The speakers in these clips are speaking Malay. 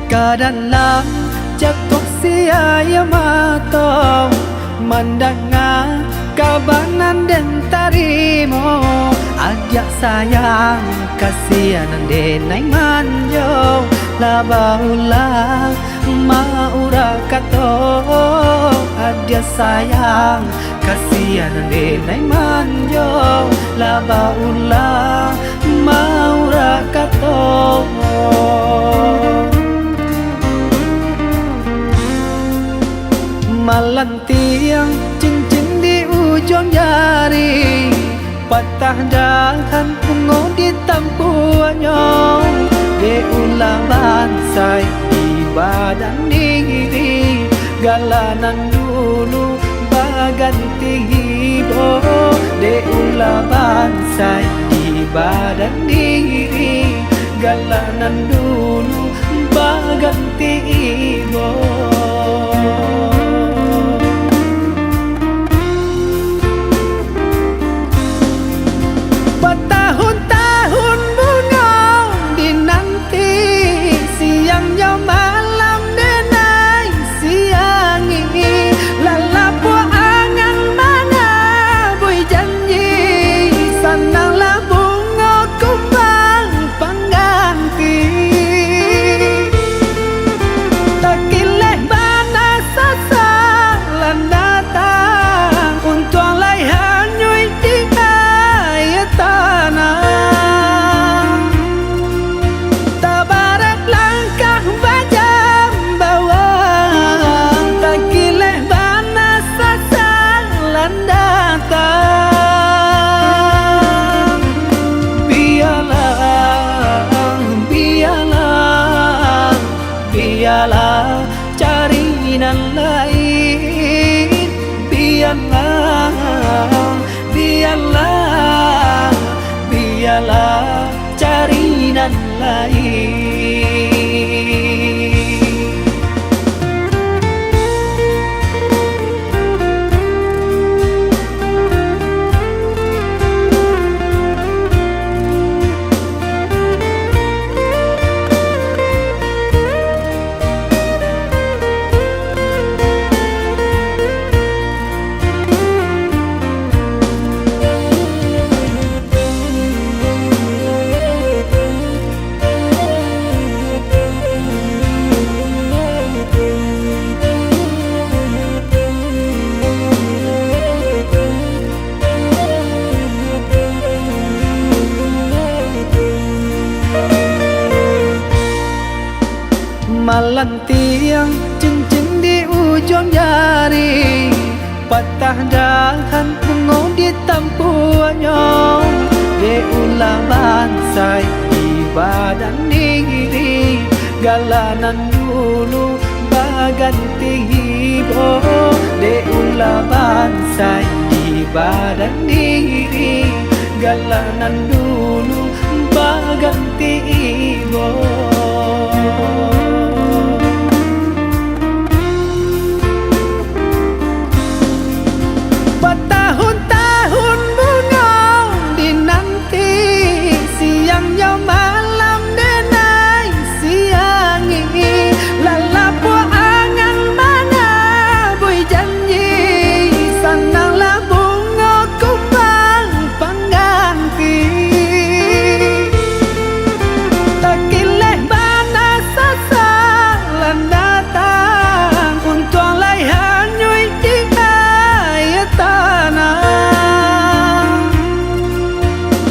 Kadang jatuh sia mata mendengar kabanan dan tarimo. Ajak sayang kasihan denai manjo labaulah maura kato. Ajak sayang kasihan denai manjo labaulah maura kato. Malantiang cincin di ujung jari, patah dahan bungo di tampuannya. Di ulah bansai di badan diri, galanan dulu baganti hibo. Di ulah bansai di badan diri, galanan dulu baganti hibo. Bertahun-tahun bunga dinanti, siangnya malam denai siangi. Lalapu angan mana bui janji, sananglah bunga kumbang pengganti. Takileh bana sasa lan datang, untuk lai hanyui di tanah. Tabarak langkah bajam bawang, takileh bana sasalan datang. Biarlah carinan lain. Biarlah carinan lain. Malantiang cincin di ujung jari, patah dahan bungo di tampuannya. Di ulah bansai di badan diri, galanan dulu baganti hibo. Di ulah bansai di badan diri, galanan dulu baganti hibo. Bertahun-tahun bunga dinanti, siangnya malam denai siangi. Lalapu angan mana bui janji, sananglah bunga kumbang pengganti. Takileh bana sasalan datang, untuk lai hanyui di tanah.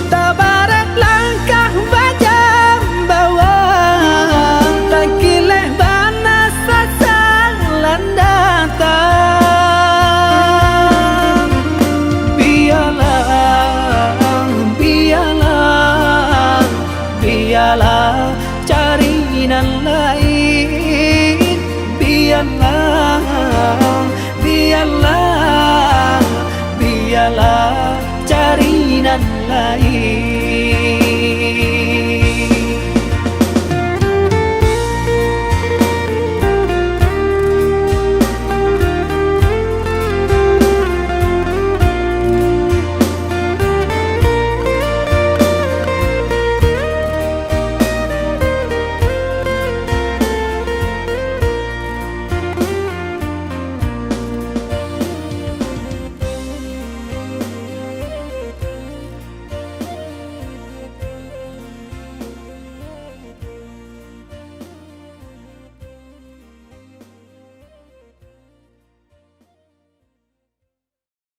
Tabarak langkah bajam bawang, takileh bana sasalan datang. Biarlah carinan lain. Biarlah carinan lain.